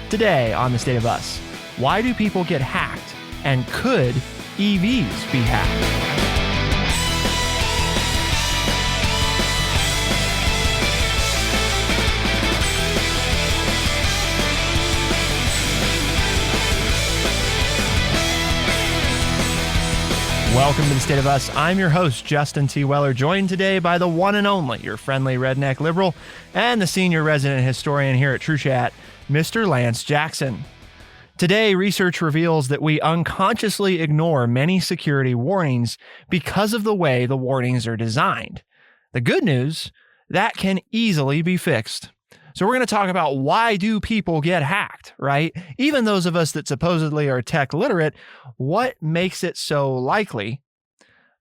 Today on The State of Us, why do people get hacked? And could EVs be hacked? Welcome to The State of Us. I'm your host, Justin T. Weller, joined today by the one and only, your friendly redneck liberal, and the senior resident historian here at True Chat, Mr. Lance Jackson. Today, research reveals that we unconsciously ignore many security warnings because of the way the warnings are designed. The good news, that can easily be fixed. So we're going to talk about why do people get hacked, right? Even those of us that supposedly are tech literate, what makes it so likely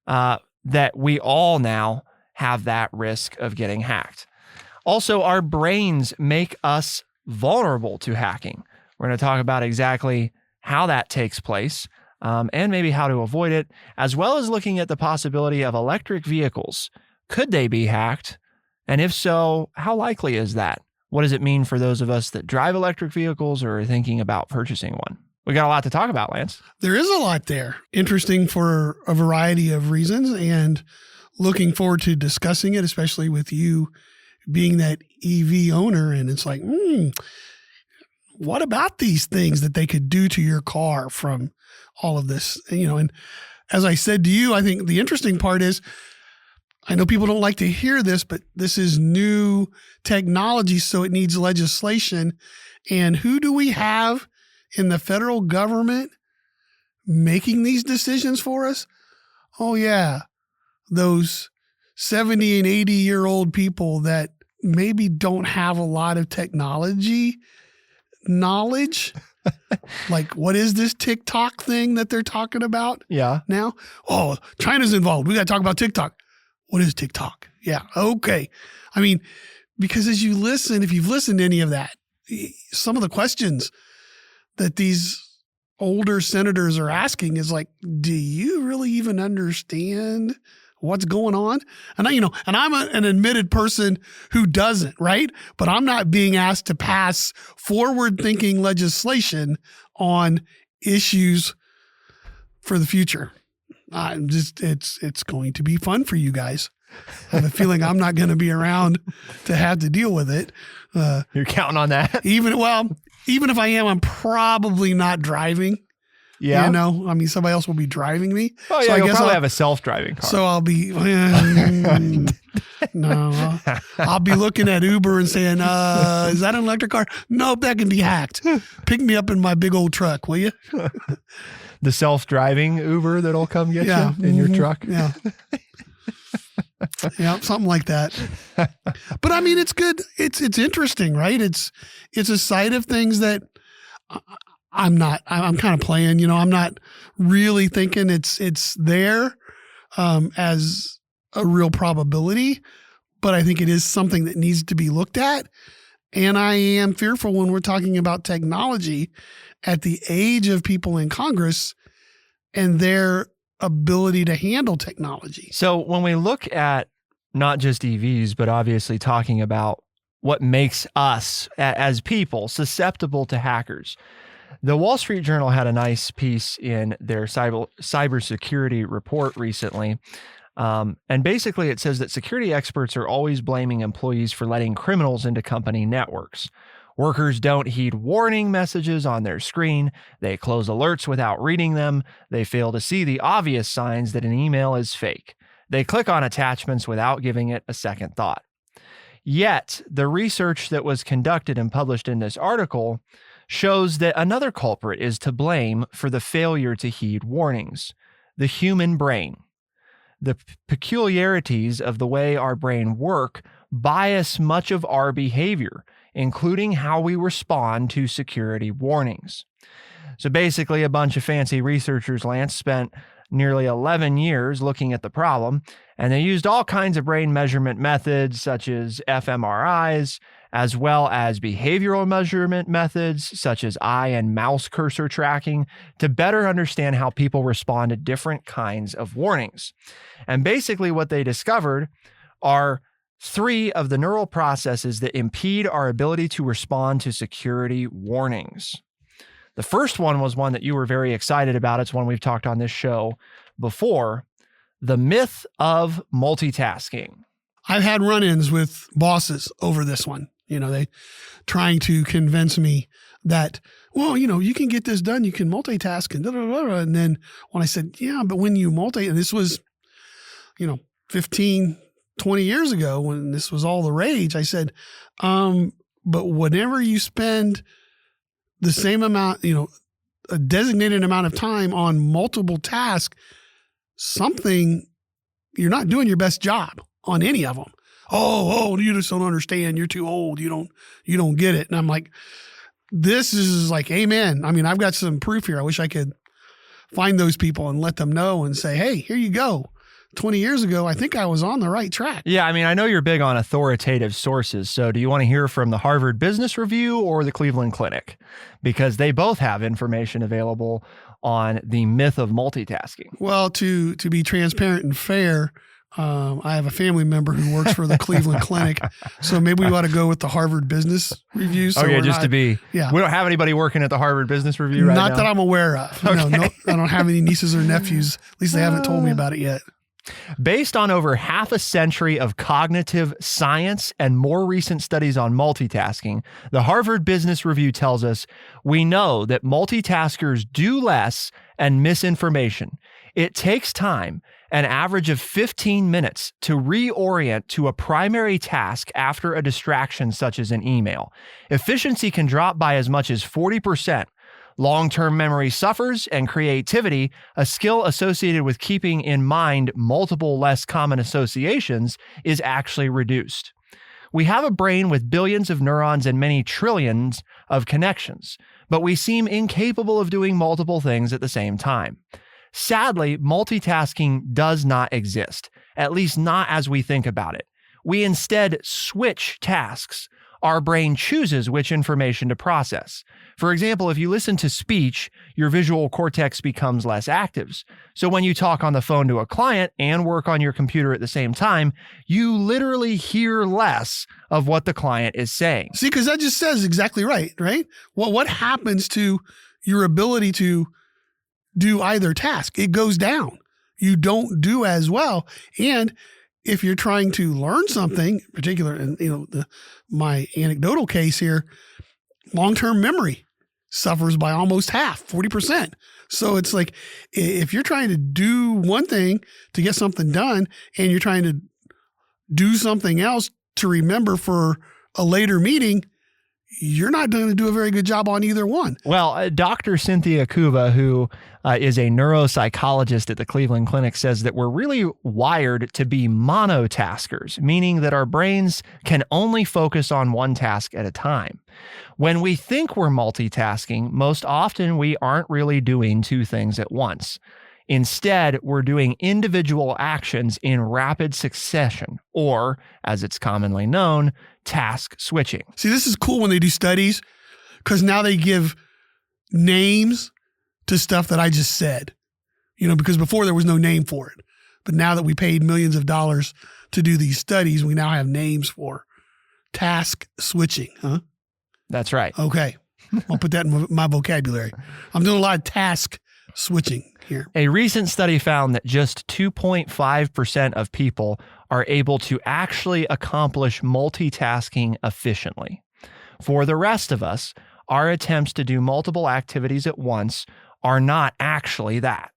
that we all now have that risk of getting hacked? Also, our brains make us vulnerable to hacking. We're going to talk about exactly how that takes place and maybe how to avoid it, as well as looking at the possibility of electric vehicles. Could they be hacked? And if so, how likely is that? What does it mean for those of us that drive electric vehicles or are thinking about purchasing one? We got a lot to talk about, Lance. There is a lot there. Interesting for a variety of reasons, and looking forward to discussing it, especially with you being that EV owner. And it's like, what about these things that they could do to your car from all of this? And as I said to you, I think the interesting part is, I know people don't like to hear this, but this is new technology, so it needs legislation. And who do we have in the federal government making these decisions for us? Oh, yeah, those 70 and 80-year-old people that maybe don't have a lot of technology knowledge. Like, what is this TikTok thing that they're talking about now? Oh, China's involved. We got to talk about TikTok. What is TikTok? Yeah. Okay. I mean, because as you listen, if you've listened to any of that, some of the questions that these older senators are asking is like, do you really even understand what's going on? And I'm an admitted person who doesn't, right? But I'm not being asked to pass forward-thinking legislation on issues for the future. It's going to be fun for you guys. I have a feeling I'm not going to be around to have to deal with it. You're counting on that? Even if I am, I'm probably not driving. Yeah. Somebody else will be driving me. Oh, yeah, so you'll probably have a self-driving car. So I'll be, I'll be looking at Uber and saying, is that an electric car? Nope, that can be hacked. Pick me up in my big old truck, will you? The self-driving Uber that'll come get you in your truck? Yeah. Yeah, something like that. But I mean, it's good. It's interesting, right? It's a side of things that I'm kind of playing, I'm not really thinking it's there as a real probability, but I think it is something that needs to be looked at. And I am fearful when we're talking about technology at the age of people in Congress and their ability to handle technology. So when we look at not just EVs, but obviously talking about what makes us as people susceptible to hackers, the Wall Street Journal had a nice piece in their cybersecurity report recently. And basically it says that security experts are always blaming employees for letting criminals into company networks. Workers don't heed warning messages on their screen. They close alerts without reading them. They fail to see the obvious signs that an email is fake. They click on attachments without giving it a second thought. Yet, the research that was conducted and published in this article shows that another culprit is to blame for the failure to heed warnings: the human brain. The peculiarities of the way our brain work bias much of our behavior, including how we respond to security warnings. So basically, a bunch of fancy researchers, Lance, spent nearly 11 years looking at the problem, and they used all kinds of brain measurement methods such as fMRIs, as well as behavioral measurement methods such as eye and mouse cursor tracking to better understand how people respond to different kinds of warnings. And basically what they discovered are 3 of the neural processes that impede our ability to respond to security warnings. The first one was one that you were very excited about. It's one we've talked on this show before. The myth of multitasking. I've had run-ins with bosses over this one. They trying to convince me that, well, you can get this done. You can multitask and da, da, da, da. And then when I said, yeah, but when you and this was, 15, 20 years ago when this was all the rage, I said, but whenever you spend the same amount, a designated amount of time on multiple tasks, you're not doing your best job on any of them. Oh, you just don't understand. You're too old. You don't get it. And I'm like, this is like, amen. I mean, I've got some proof here. I wish I could find those people and let them know and say, hey, here you go. 20 years ago, I think I was on the right track. Yeah, I mean, I know you're big on authoritative sources. So do you want to hear from the Harvard Business Review or the Cleveland Clinic? Because they both have information available on the myth of multitasking. Well, to be transparent and fair, I have a family member who works for the Cleveland Clinic, so maybe we ought to go with the Harvard Business Review. So we don't have anybody working at the Harvard Business Review right now? Not that I'm aware of. Okay. No, I don't have any nieces or nephews. At least they haven't told me about it yet. Based on over half a century of cognitive science and more recent studies on multitasking, the Harvard Business Review tells us we know that multitaskers do less and miss information. It takes time, an average of 15 minutes, to reorient to a primary task after a distraction such as an email. Efficiency can drop by as much as 40%. Long-term memory suffers, and creativity, a skill associated with keeping in mind multiple less common associations, is actually reduced. We have a brain with billions of neurons and many trillions of connections, but we seem incapable of doing multiple things at the same time. Sadly, multitasking does not exist, at least not as we think about it. We instead switch tasks. Our brain chooses which information to process. For example, if you listen to speech, your visual cortex becomes less active. So when you talk on the phone to a client and work on your computer at the same time, you literally hear less of what the client is saying. See, because that just says exactly right? Well, what happens to your ability to do either task? It goes down. You don't do as well. And if you're trying to learn something, in particular, and my anecdotal case here, long-term memory suffers by almost half, 40%. So it's like, if you're trying to do one thing to get something done and you're trying to do something else to remember for a later meeting, you're not going to do a very good job on either one. Well, Dr. Cynthia Kuva, who is a neuropsychologist at the Cleveland Clinic, says that we're really wired to be monotaskers, meaning that our brains can only focus on one task at a time. When we think we're multitasking, most often we aren't really doing two things at once. Instead, we're doing individual actions in rapid succession, or, as it's commonly known, task switching. See, this is cool when they do studies, because now they give names to stuff that I just said, because before there was no name for it. But now that we paid millions of dollars to do these studies, we now have names for task switching, huh? That's right. Okay. I'll put that in my vocabulary. I'm doing a lot of task switching here. A recent study found that just 2.5% of people are able to actually accomplish multitasking efficiently. For the rest of us, our attempts to do multiple activities at once are not actually that.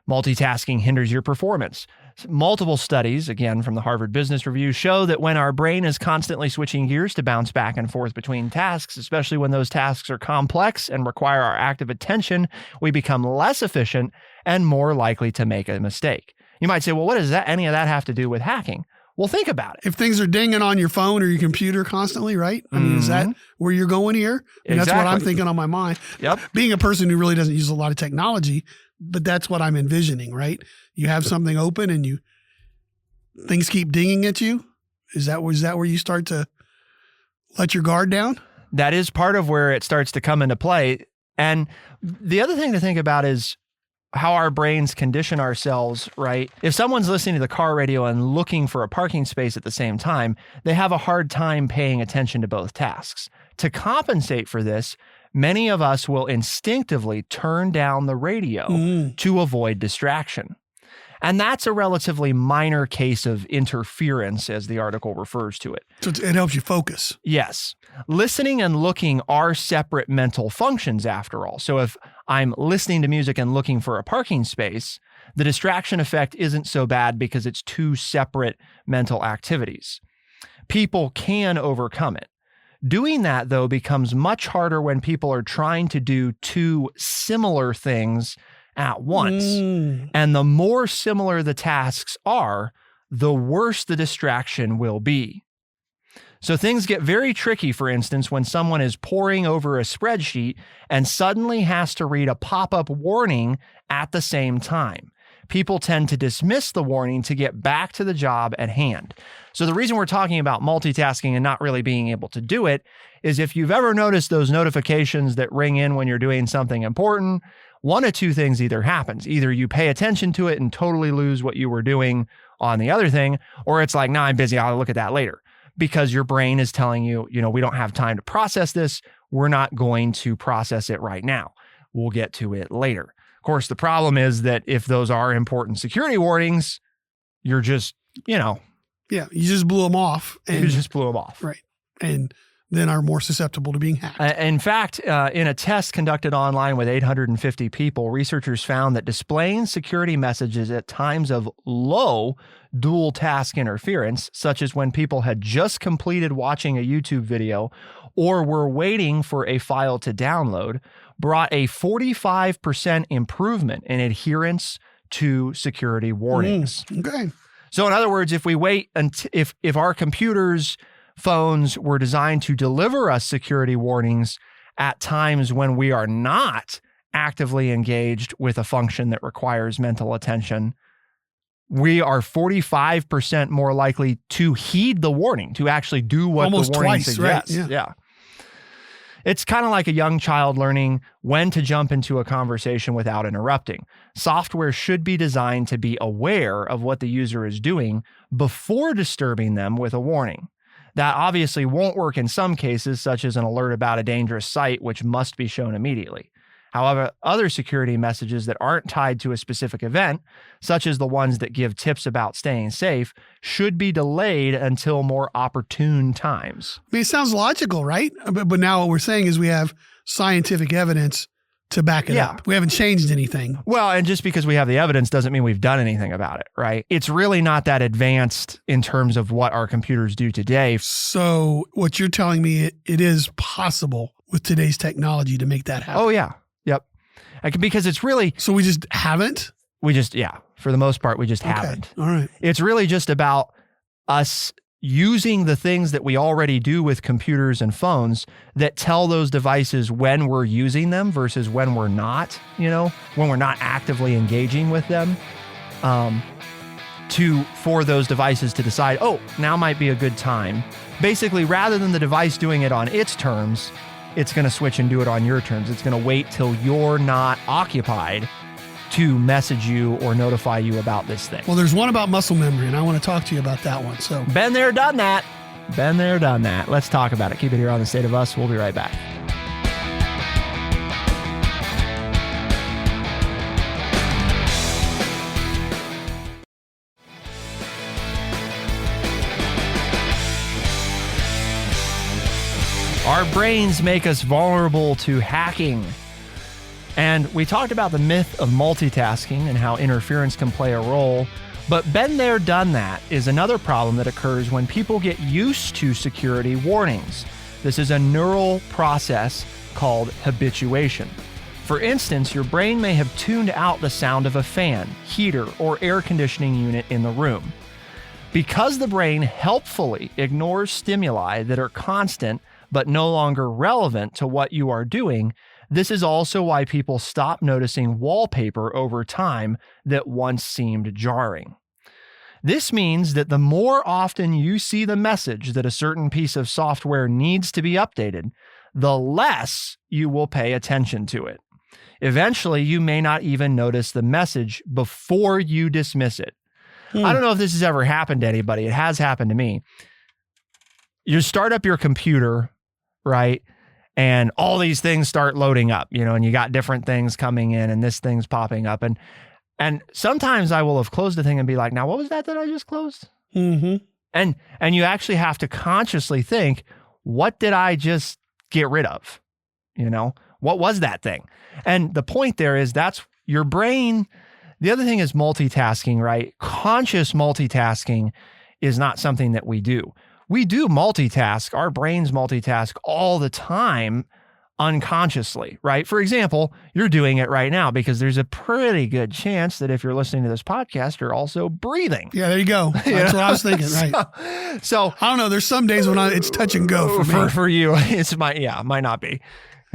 Multitasking hinders your performance. Multiple studies, again from the Harvard Business Review, show that when our brain is constantly switching gears to bounce back and forth between tasks, especially when those tasks are complex and require our active attention, we become less efficient and more likely to make a mistake. You might say, well, what does any of that have to do with hacking? Well, think about it. If things are dinging on your phone or your computer constantly, right? I mean, is that where you're going here? And Exactly. That's what I'm thinking on my mind. Yep. Being a person who really doesn't use a lot of technology, but that's what I'm envisioning, right? You have something open and things keep dinging at you. Is that where you start to let your guard down? That is part of where it starts to come into play. And the other thing to think about is how our brains condition ourselves, right? If someone's listening to the car radio and looking for a parking space at the same time, they have a hard time paying attention to both tasks. To compensate for this, many of us will instinctively turn down the radio to avoid distraction. And that's a relatively minor case of interference, as the article refers to it. So it helps you focus. Yes. Listening and looking are separate mental functions, after all. So if I'm listening to music and looking for a parking space, the distraction effect isn't so bad because it's two separate mental activities. People can overcome it. Doing that, though, becomes much harder when people are trying to do two similar things at once. And the more similar the tasks are, the worse the distraction will be. So things get very tricky, for instance, when someone is poring over a spreadsheet and suddenly has to read a pop-up warning at the same time. People tend to dismiss the warning to get back to the job at hand. So the reason we're talking about multitasking and not really being able to do it is if you've ever noticed those notifications that ring in when you're doing something important, one of two things either happens. Either you pay attention to it and totally lose what you were doing on the other thing, or it's like, nah, I'm busy, I'll look at that later. Because your brain is telling you, we don't have time to process this. We're not going to process it right now. We'll get to it later. Of course, the problem is that if those are important security warnings, you're just, Yeah, you just blew them off. Right. And then are more susceptible to being hacked. In fact, in a test conducted online with 850 people, researchers found that displaying security messages at times of low dual task interference, such as when people had just completed watching a YouTube video or were waiting for a file to download, brought a 45% improvement in adherence to security warnings. Okay. So in other words, if we wait until if our computers, phones were designed to deliver us security warnings at times when we are not actively engaged with a function that requires mental attention, we are 45% more likely to heed the warning, to actually do what almost the warning twice, suggests. Right? Yeah. It's kind of like a young child learning when to jump into a conversation without interrupting. Software should be designed to be aware of what the user is doing before disturbing them with a warning. That obviously won't work in some cases, such as an alert about a dangerous site, which must be shown immediately. However, other security messages that aren't tied to a specific event, such as the ones that give tips about staying safe, should be delayed until more opportune times. I mean, it sounds logical, right? But now what we're saying is we have scientific evidence to back it up. We haven't changed anything. Well, and just because we have the evidence doesn't mean we've done anything about it, right? It's really not that advanced in terms of what our computers do today. So what you're telling me, it is possible with today's technology to make that happen. Oh, yeah. Yep. Because it's really... So we just haven't? For the most part, we just haven't. All right. It's really just about us using the things that we already do with computers and phones that tell those devices when we're using them versus when we're not, when we're not actively engaging with them, for those devices to decide, oh, now might be a good time. Basically, rather than the device doing it on its terms, it's going to switch and do it on your terms. It's going to wait till you're not occupied to message you or notify you about this thing. Well, there's one about muscle memory, and I want to talk to you about that one. So, been there, done that. Been there, done that. Let's talk about it. Keep it here on The State of Us. We'll be right back. Our brains make us vulnerable to hacking. And we talked about the myth of multitasking and how interference can play a role. But been there, done that is another problem that occurs when people get used to security warnings. This is a neural process called habituation. For instance, your brain may have tuned out the sound of a fan, heater, or air conditioning unit in the room. Because the brain helpfully ignores stimuli that are constant but no longer relevant to what you are doing, this is also why people stop noticing wallpaper over time that once seemed jarring. This means that the more often you see the message that a certain piece of software needs to be updated, the less you will pay attention to it. Eventually, you may not even notice the message before you dismiss it. I don't know if this has ever happened to anybody. It has happened to me. You start up your computer, right? And all these things start loading up, and you got different things coming in and this thing's popping up. And sometimes I will have closed the thing and be like, now, what was that I just closed? Mm-hmm. And you actually have to consciously think, what did I just get rid of? What was that thing? And the point there is that's your brain. The other thing is multitasking, right? Conscious multitasking is not something that we do. We do multitask. Our brains multitask all the time unconsciously, right? For example, you're doing it right now because there's a pretty good chance that if you're listening to this podcast, you're also breathing. Yeah, there you go. That's what I was thinking, right? So I don't know. There's some days when it's touch and go for me. For you, might not be.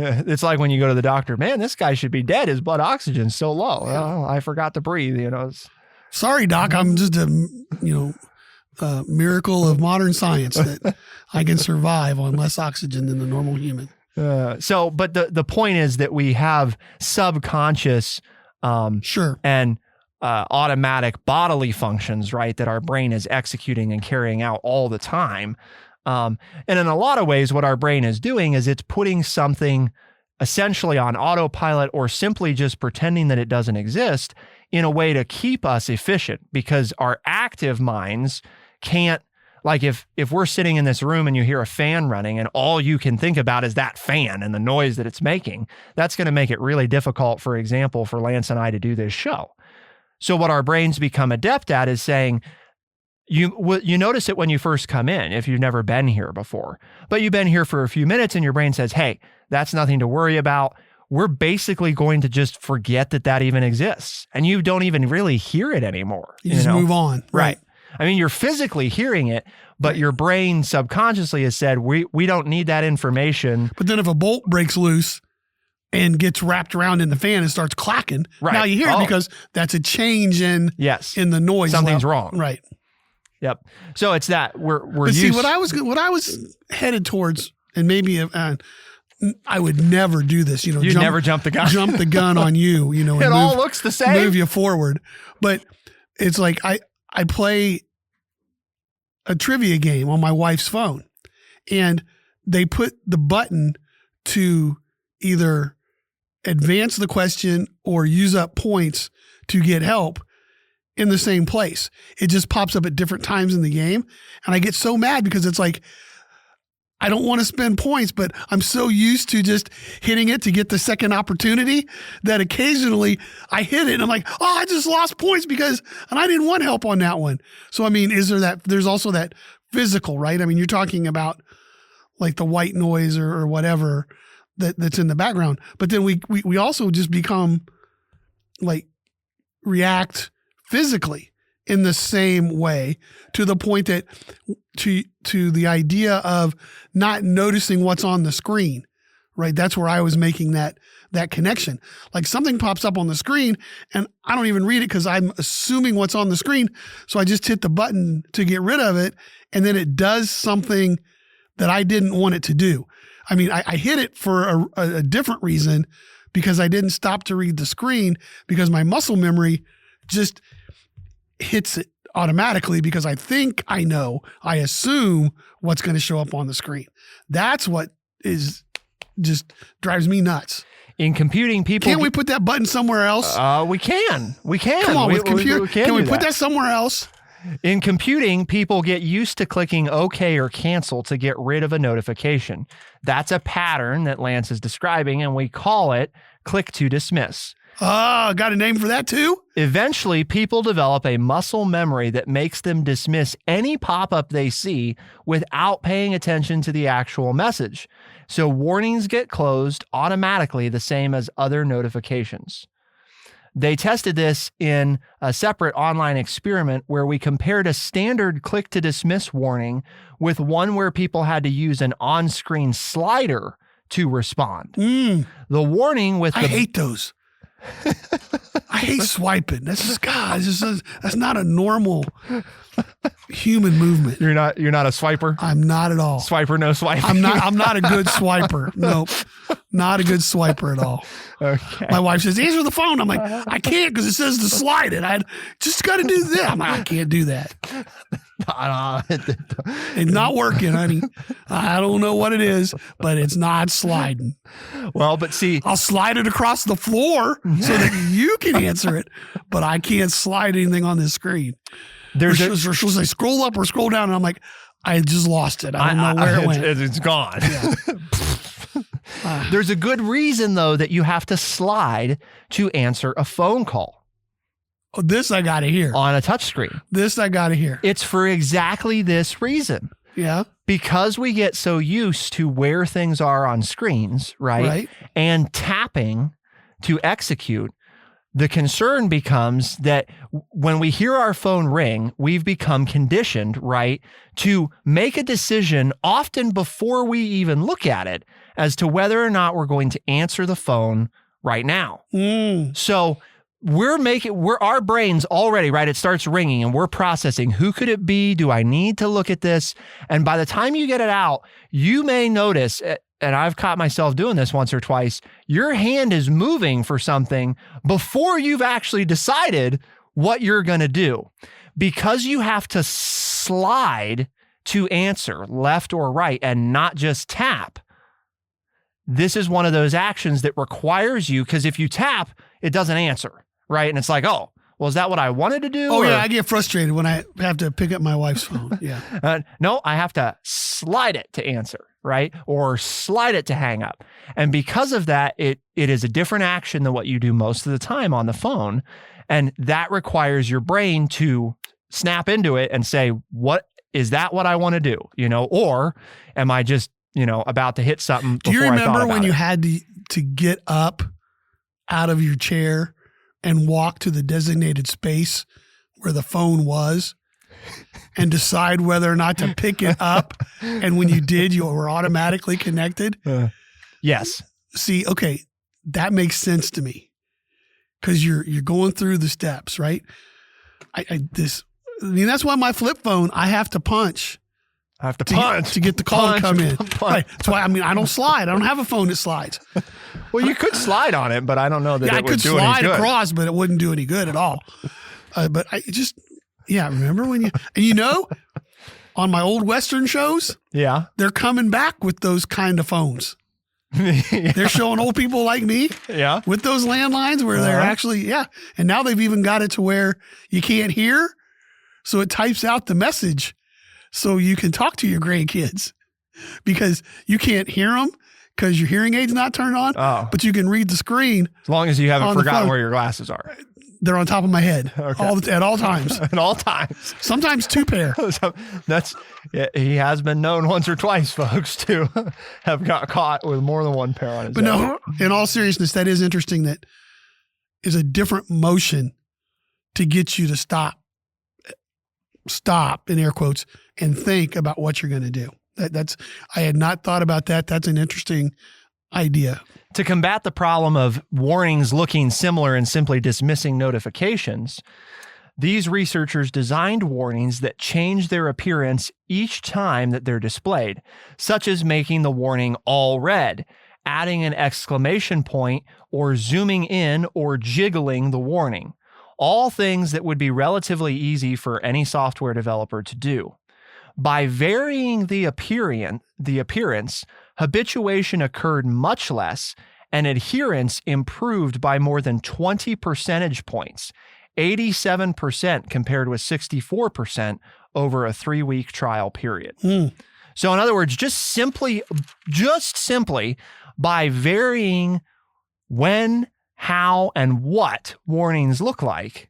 It's like when you go to the doctor, man, this guy should be dead. His blood oxygen's so low. Yeah. Oh, I forgot to breathe, Sorry, doc. I'm just a miracle of modern science that I can survive on less oxygen than the normal human. But the point is that we have subconscious and automatic bodily functions, right, that our brain is executing and carrying out all the time. And in a lot of ways, what our brain is doing is it's putting something essentially on autopilot or simply just pretending that it doesn't exist in a way to keep us efficient, because our active minds can't, like if we're sitting in this room and you hear a fan running and all you can think about is that fan and the noise that it's making, that's going to make it really difficult, for example, for Lance and I to do this show. So what our brains become adept at is saying, you notice it when you first come in, if you've never been here before, but you've been here for a few minutes and your brain says, hey, that's nothing to worry about. We're basically going to just forget that even exists. And you don't even really hear it anymore. You just move on. Right. I mean, you're physically hearing it, but your brain subconsciously has said, we don't need that information. But then if a bolt breaks loose and gets wrapped around in the fan and starts clacking, now you hear it because that's a change in the noise. Something's wrong. Right. Yep. So it's that we're but see, what I was headed towards, and maybe I would never do this, never jump the gun. Jump the gun on you, and it all looks the same. Move you forward. But it's like I play a trivia game on my wife's phone, and they put the button to either advance the question or use up points to get help in the same place. It just pops up at different times in the game. And I get so mad because it's like, I don't want to spend points, but I'm so used to just hitting it to get the second opportunity that occasionally I hit it and I'm like, oh, I just lost points and I didn't want help on that one. So, I mean, there's also that physical, right? I mean, you're talking about like the white noise or whatever that's in the background, but then we also just become like react physically in the same way, to the point that to the idea of not noticing what's on the screen, right? That's where I was making that connection. Like something pops up on the screen and I don't even read it because I'm assuming what's on the screen. So I just hit the button to get rid of it. And then it does something that I didn't want it to do. I mean, I hit it for a different reason, because I didn't stop to read the screen, because my muscle memory just hits it automatically because I think I assume what's going to show up on the screen. That's what is just drives me nuts. In computing, people can't we put that button somewhere else? We can. Come on, with computer. Can we put that somewhere else? In computing, people get used to clicking OK or cancel to get rid of a notification. That's a pattern that Lance is describing, and we call it click to dismiss. Got a name for that too? Eventually, people develop a muscle memory that makes them dismiss any pop-up they see without paying attention to the actual message. So warnings get closed automatically, the same as other notifications. They tested this in a separate online experiment where we compared a standard click to dismiss warning with one where people had to use an on-screen slider to respond. The warning with I hate those. I hate swiping. That's not a normal human movement. You're not a swiper? I'm not at all. Swiper, no swipe. I'm not a good swiper. Nope. Not a good swiper at all. Okay. My wife says, answer the phone. I'm like, I can't because it says to slide it. I just got to do that. I'm like, I can't do that. It's not working, honey. I don't know what it is, but it's not sliding. Well, but see, I'll slide it across the floor so that you can answer it, but I can't slide anything on this screen. She'll say, scroll up or scroll down. And I'm like, I just lost it. I don't know where it went. It's gone. Yeah. There's a good reason, though, that you have to slide to answer a phone call. Oh, this I got to hear. On a touchscreen. This I got to hear. It's for exactly this reason. Yeah. Because we get so used to where things are on screens, right? And tapping to execute, the concern becomes that when we hear our phone ring, we've become conditioned, right, to make a decision often before we even look at it as to whether or not we're going to answer the phone right now. So our brains already, right? It starts ringing and we're processing, who could it be? Do I need to look at this? And by the time you get it out, you may notice, and I've caught myself doing this once or twice, your hand is moving for something before you've actually decided what you're going to do. Because you have to slide to answer left or right and not just tap. This is one of those actions that requires you, because if you tap, it doesn't answer, right? And it's like, oh, well, is that what I wanted to do? Oh, yeah, I get frustrated when I have to pick up my wife's phone. Yeah. No, I have to slide it to answer, right? Or slide it to hang up. And because of that, it is a different action than what you do most of the time on the phone. And that requires your brain to snap into it and say, what is that what I want to do? Or am I just, about to hit something before I thought about it? Do you remember when you had to get up out of your chair and walk to the designated space where the phone was and decide whether or not to pick it up? And when you did, you were automatically connected? Yes. See, okay, that makes sense to me because you're going through the steps, right? That's why my flip phone, I have to punch. To get the call to come in. Right. That's why, I don't slide. I don't have a phone that slides. Well, you could slide on it, but I don't know that it would do any good. I could slide across, but it wouldn't do any good at all. But remember when on my old Western shows, they're coming back with those kind of phones. They're showing old people like me with those landlines where they're actually, and now they've even got it to where you can't hear. So it types out the message so you can talk to your grandkids because you can't hear them because your hearing aid's not turned on, but you can read the screen. As long as you haven't forgotten where your glasses are. They're on top of my head at all times. At all times. Sometimes 2 pair. He has been known once or twice, folks, to have got caught with more than 1 pair on his head. But no, in all seriousness, that is interesting. That is a different motion to get you to stop in air quotes and think about what you're going to do. I had not thought about that. That's an interesting idea. To combat the problem of warnings looking similar and simply dismissing notifications, these researchers designed warnings that change their appearance each time that they're displayed, such as making the warning all red, adding an exclamation point, or zooming in or jiggling the warning. All things that would be relatively easy for any software developer to do. By varying the appearance, habituation occurred much less, and adherence improved by more than 20 percentage points, 87% compared with 64% over a 3-week trial period. So in other words, just simply by varying when, how, and what warnings look like,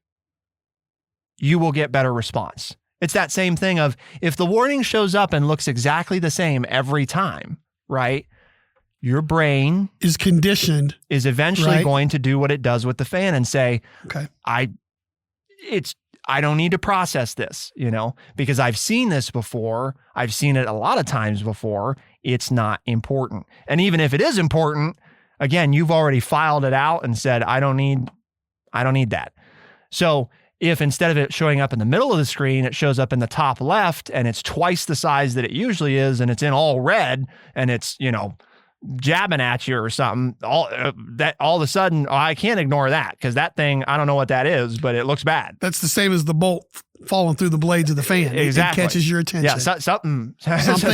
you will get better response. It's that same thing of if the warning shows up and looks exactly the same every time, right? Your brain is conditioned, is eventually going to do what it does with the fan and say, okay, I don't need to process this, because I've seen this before. I've seen it a lot of times before. It's not important. And even if it is important, again, you've already filed it out and said, I don't need that. So if instead of it showing up in the middle of the screen, it shows up in the top left and it's twice the size that it usually is, and it's in all red and it's, jabbing at you or something, all of a sudden, I can't ignore that because that thing, I don't know what that is, but it looks bad. That's the same as the bolt falling through the blades of the fan. Exactly. It catches your attention. Yeah, something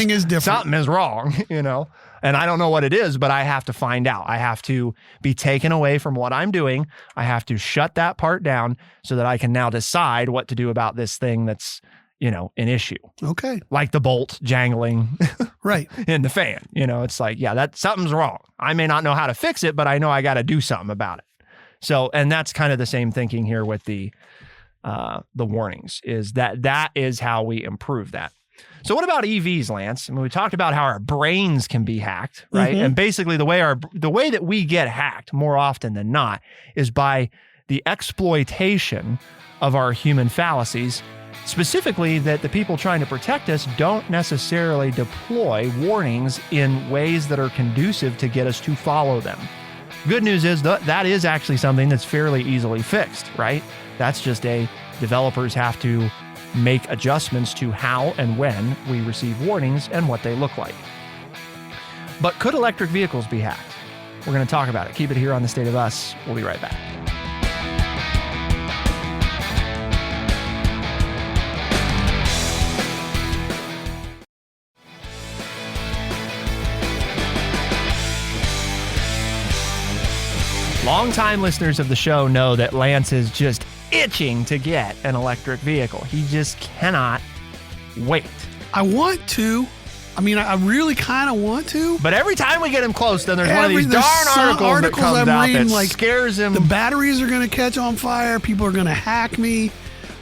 is different. Something is wrong, and I don't know what it is, but I have to find out. I have to be taken away from what I'm doing. I have to shut that part down so that I can now decide what to do about this thing that's, an issue. Okay. Like the bolt jangling right in the fan. It's like, that something's wrong. I may not know how to fix it, but I know I got to do something about it. So, and that's kind of the same thinking here with the warnings, is that is how we improve that. So what about EVs, Lance? I mean, we talked about how our brains can be hacked, right? Mm-hmm. And basically the way that we get hacked more often than not is by the exploitation of our human fallacies, specifically that the people trying to protect us don't necessarily deploy warnings in ways that are conducive to get us to follow them. Good news is that is actually something that's fairly easily fixed, right? That's just developers have to make adjustments to how and when we receive warnings and what they look like. But could electric vehicles be hacked? We're going to talk about it. Keep it here on The State of Us. We'll be right back. Longtime listeners of the show know that Lance is just itching to get an electric vehicle. He just cannot wait. I want to. I mean, I really kind of want to. But every time we get him close, then there's one of these darn articles that comes I'm out reading, that scares him. The batteries are going to catch on fire. People are going to hack me.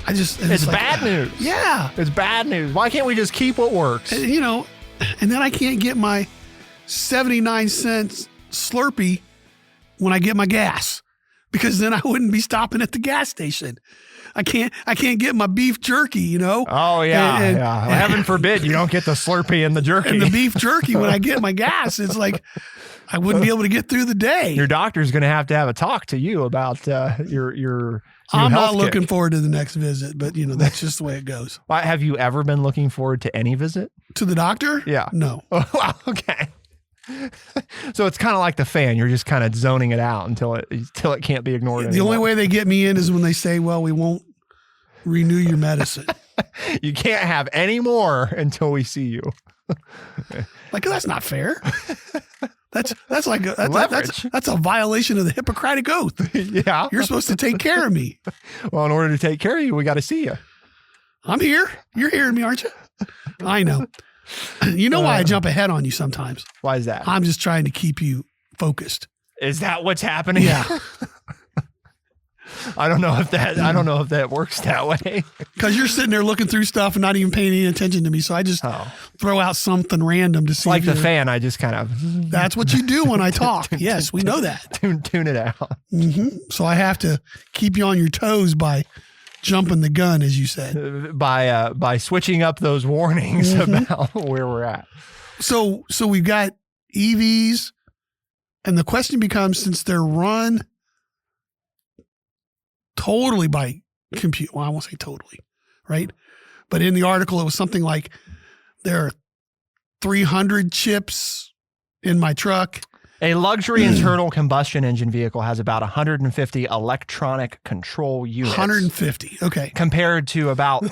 It's bad news. Yeah. It's bad news. Why can't we just keep what works? And then I can't get my 79-cent Slurpee when I get my gas, because then I wouldn't be stopping at the gas station. I can't get my beef jerky, Oh yeah. Well, heaven forbid you don't get the Slurpee and the jerky. And the beef jerky when I get my gas, it's like I wouldn't be able to get through the day. Your doctor's going to have a talk to you about your I'm not looking forward to the next visit, but that's just the way it goes. Have you ever been looking forward to any visit? To the doctor? Yeah. No. Oh, okay. So it's kind of like the fan. You're just kind of zoning it out until it can't be ignored anymore. The only way they get me in is when they say, well, we won't renew your medicine. You can't have any more until we see you. Like, that's not fair. That's a violation of the Hippocratic Oath. Yeah. You're supposed to take care of me. Well, in order to take care of you, we got to see you. I'm here. You're hearing me, aren't you? I know. You know why I jump ahead on you sometimes? Why is that? I'm just trying to keep you focused. Is that what's happening? Yeah. I don't know if that works that way. Because you're sitting there looking through stuff and not even paying any attention to me. So I just throw out something random to see. Like the fan, I just kind of. That's what you do when I talk. Yes, we know that. Tune it out. Mm-hmm. So I have to keep you on your toes by jumping the gun, as you said. By switching up those warnings about where we're at. So we've got EVs, and the question becomes, since they're run totally by compute, well, I won't say totally, right? But in the article, it was something like there are 300 chips in my truck. A luxury internal combustion engine vehicle has about 150 electronic control units. 150, okay. Compared to about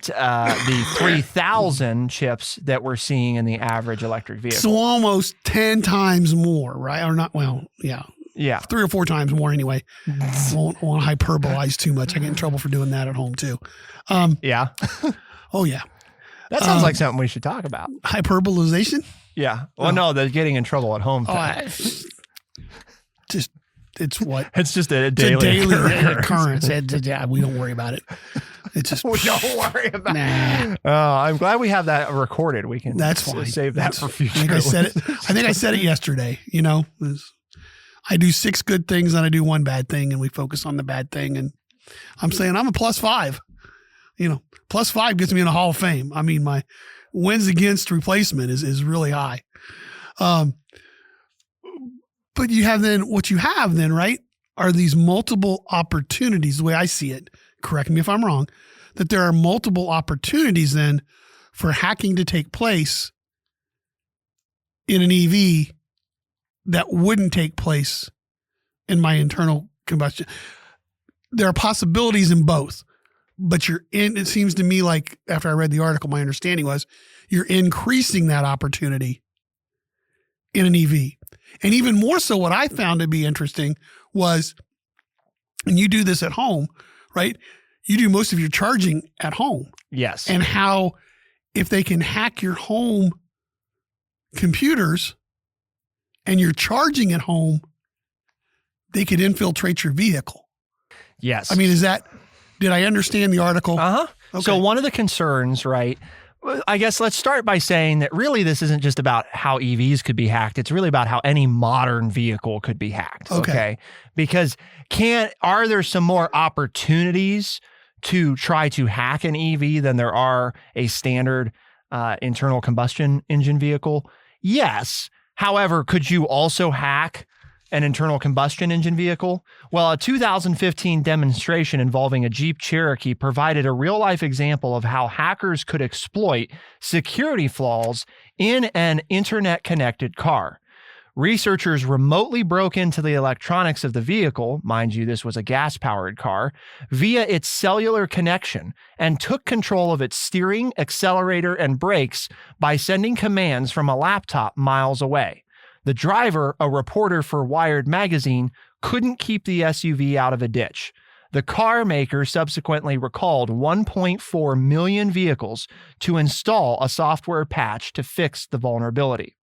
the 3,000 chips that we're seeing in the average electric vehicle. So almost 10 times more, right? Or not, well, yeah. Yeah. 3 or 4 times more anyway. Won't hyperbolize too much. I get in trouble for doing that at home too. Yeah. Oh, yeah. That sounds like something we should talk about. Hyperbolization? Yeah. Well, no, the getting in trouble at home thing. It's what? It's just a daily occurrence. Yeah, we don't worry about it. It's just we don't worry about it. I'm glad we have that recorded. We can That's fine. Save that for future. I think I said it yesterday. I do 6 good things and I do 1 bad thing, and we focus on the bad thing. And I'm saying I'm a +5. +5 gets me in the Hall of Fame. I mean, my wins against replacement is really high. But what you have then, right, are these multiple opportunities, the way I see it, correct me if I'm wrong, that there are multiple opportunities then for hacking to take place in an EV that wouldn't take place in my internal combustion. There are possibilities in both, but it seems to me like after I read the article, my understanding was you're increasing that opportunity in an EV. And even more so, what I found to be interesting was, and you do this at home, right? You do most of your charging at home. Yes. And how, if they can hack your home computers and you're charging at home, they could infiltrate your vehicle. Yes. I mean, did I understand the article? Uh-huh. Okay. So one of the concerns, right? I guess let's start by saying that really this isn't just about how EVs could be hacked. It's really about how any modern vehicle could be hacked. Okay. Because are there some more opportunities to try to hack an EV than there are a standard internal combustion engine vehicle? Yes. However, could you also hack an internal combustion engine vehicle? Well, a 2015 demonstration involving a Jeep Cherokee provided a real-life example of how hackers could exploit security flaws in an internet-connected car. Researchers remotely broke into the electronics of the vehicle, mind you, this was a gas-powered car, via its cellular connection and took control of its steering, accelerator, and brakes by sending commands from a laptop miles away. The driver, a reporter for Wired magazine, couldn't keep the SUV out of a ditch. The car maker subsequently recalled 1.4 million vehicles to install a software patch to fix the vulnerability.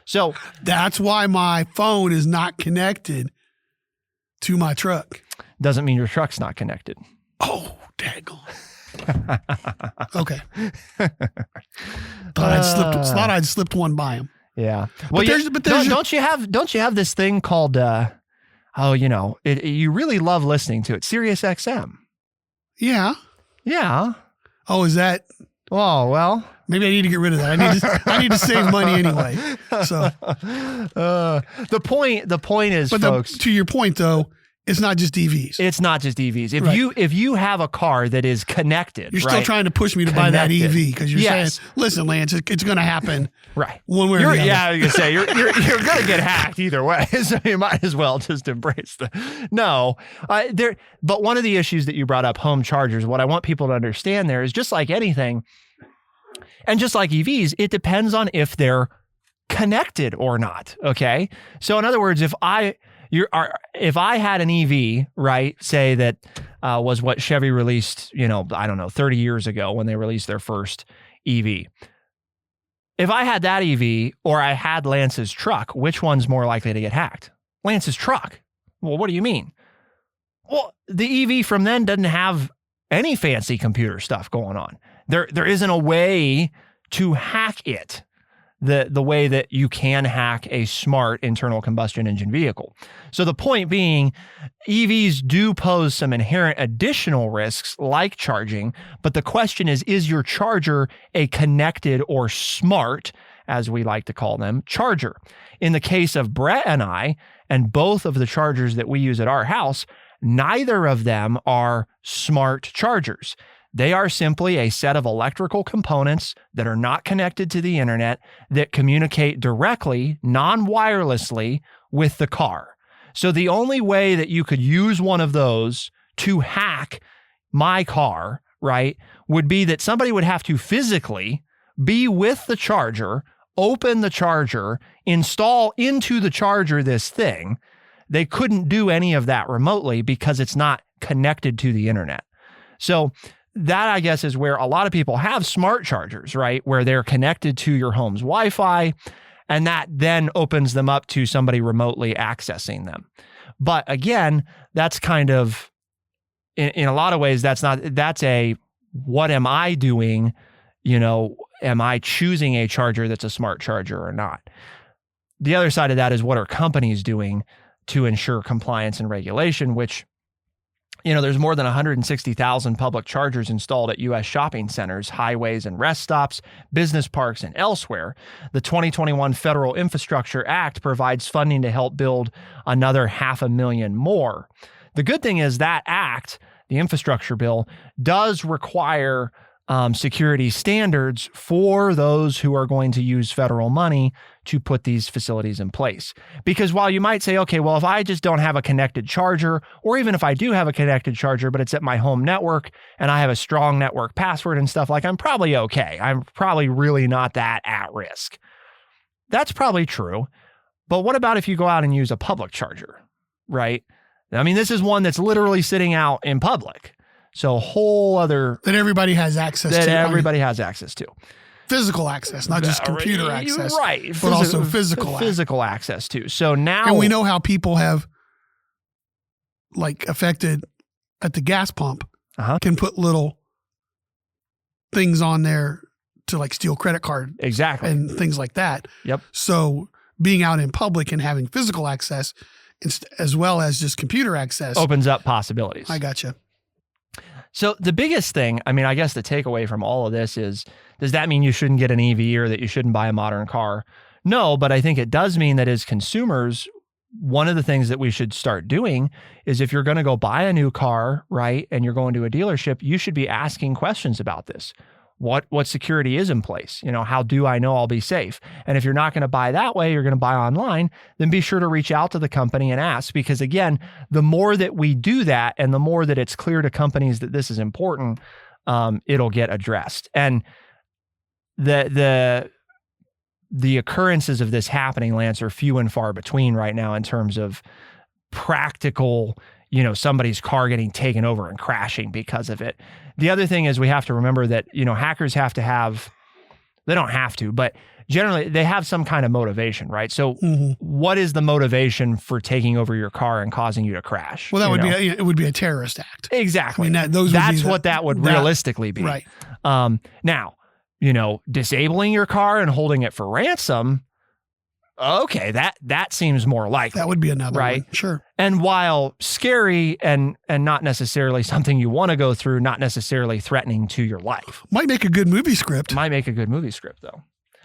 So that's why my phone is not connected to my truck. Doesn't mean your truck's not connected. Oh, daggone. Okay. Thought I'd slipped one by him. Yeah. Well, don't you have this thing called, you really love listening to it, Sirius XM. Yeah. Yeah. Oh, is that? Oh, well. Maybe I need to get rid of that. I need to save money anyway. So the point is, but folks, to your point though, it's not just EVs. It's not just EVs. Right. If you have a car that is connected, you're still trying to push me to buy that EV because you're saying, listen, Lance, it's going to happen. Right. One way or the other. Yeah, I was going to say, you're going to get hacked either way. So you might as well just embrace but one of the issues that you brought up, home chargers, what I want people to understand there is just like anything, and just like EVs, it depends on if they're connected or not. Okay. So in other words, if I had an EV, right, say that was what Chevy released, 30 years ago when they released their first EV. If I had that EV or I had Lance's truck, which one's more likely to get hacked? Lance's truck. Well, what do you mean? Well, the EV from then doesn't have any fancy computer stuff going on. There isn't a way to hack it the way that you can hack a smart internal combustion engine vehicle. So the point being, EVs do pose some inherent additional risks like charging, but the question is your charger a connected or smart, as we like to call them, charger? In the case of Brett and I, and both of the chargers that we use at our house, neither of them are smart chargers. They are simply a set of electrical components that are not connected to the internet that communicate directly, non-wirelessly with the car. So the only way that you could use one of those to hack my car, right, would be that somebody would have to physically be with the charger, open the charger, install into the charger this thing. They couldn't do any of that remotely because it's not connected to the internet. So that, I guess, is where a lot of people have smart chargers, right? Where they're connected to your home's Wi-Fi, and that then opens them up to somebody remotely accessing them. But again, that's kind of, in a lot of ways, that's a, what am I doing? Am I choosing a charger that's a smart charger or not? The other side of that is, what are companies doing to ensure compliance and regulation, which, there's more than 160,000 public chargers installed at U.S. shopping centers, highways and rest stops, business parks, and elsewhere. The 2021 Federal Infrastructure Act provides funding to help build another 500,000 more. The good thing is that act, the infrastructure bill, does require security standards for those who are going to use federal money to put these facilities in place. Because while you might say, okay, well, if I just don't have a connected charger, or even if I do have a connected charger, but it's at my home network and I have a strong network password and stuff, like I'm probably okay. I'm probably really not that at risk. That's probably true. But what about if you go out and use a public charger, right? I mean, this is one that's literally sitting out in public. So a whole other... That everybody has access to. That everybody has access to. Physical access, not just computer access. Right. But also physical access too. So now... And we know how people have like affected at the gas pump can put little things on there to like steal credit card. Exactly. And things like that. Yep. So being out in public and having physical access as well as just computer access opens up possibilities. I gotcha. So the biggest thing, I mean, I guess the takeaway from all of this is, does that mean you shouldn't get an EV or that you shouldn't buy a modern car? No, but I think it does mean that as consumers, one of the things that we should start doing is if you're going to go buy a new car, right, and you're going to a dealership, you should be asking questions about this. What security is in place? You know, how do I know I'll be safe? And if you're not going to buy that way, you're going to buy online, then be sure to reach out to the company and ask. Because again, the more that we do that and the more that it's clear to companies that this is important, it'll get addressed. And the occurrences of this happening, Lance, are few and far between right now in terms of practical, you know, somebody's car getting taken over and crashing because of it. The other thing is we have to remember that, you know, hackers have to have, they don't have to, but generally they have some kind of motivation, right? So what is the motivation for taking over your car and causing you to crash? Well, it would be a terrorist act. Exactly. I mean, that's what that would realistically be. Right. Now, you know, disabling your car and holding it for ransom, okay, that seems more likely. That would be another right? one. Sure. And while scary and not necessarily something you want to go through, not necessarily threatening to your life. Might make a good movie script. Might make a good movie script, though.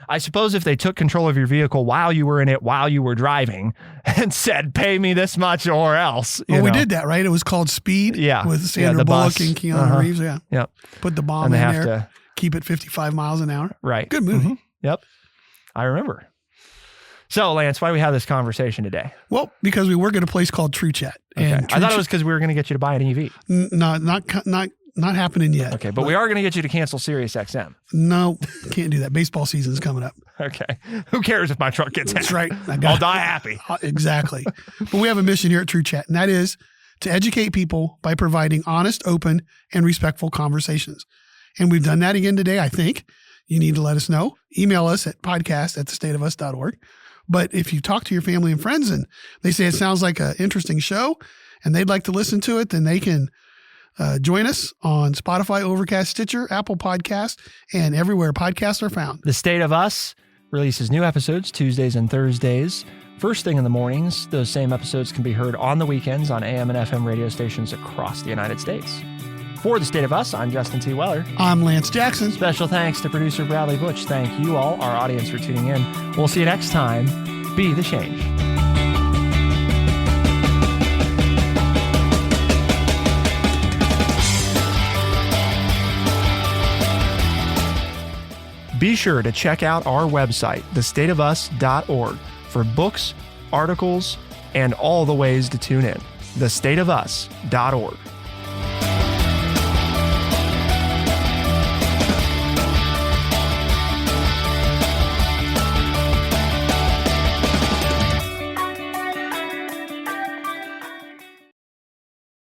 I suppose if they took control of your vehicle while you were in it, while you were driving, and said, pay me this much or else. Well, we did that, right? It was called Speed. Yeah. With Sandra Bullock and Keanu Reeves. Yeah. Yep. Put the bomb in there. Keep it 55 miles an hour. Right. Good movie. Yep. I remember. So, Lance, why do we have this conversation today? Well, because we work at a place called True Chat. Okay. I thought it was because we were going to get you to buy an EV. No, not happening yet. Okay, but we are going to get you to cancel Sirius XM. No, can't do that. Baseball season's coming up. Okay. Who cares if my truck gets hacked? That's right. I'll die happy. Exactly. But we have a mission here at True Chat, and that is to educate people by providing honest, open, and respectful conversations. And we've done that again today, I think. You need to let us know. Email us at podcast@thestateofus.org. But if you talk to your family and friends and they say it sounds like an interesting show and they'd like to listen to it, then they can join us on Spotify, Overcast, Stitcher, Apple Podcast, and everywhere podcasts are found. The State of Us releases new episodes Tuesdays and Thursdays. First thing in the mornings, those same episodes can be heard on the weekends on AM and FM radio stations across the United States. For The State of Us, I'm Justin T. Weller. I'm Lance Jackson. Special thanks to producer Bradley Butch. Thank you all, our audience, for tuning in. We'll see you next time. Be the change. Be sure to check out our website, thestateofus.org, for books, articles, and all the ways to tune in. thestateofus.org.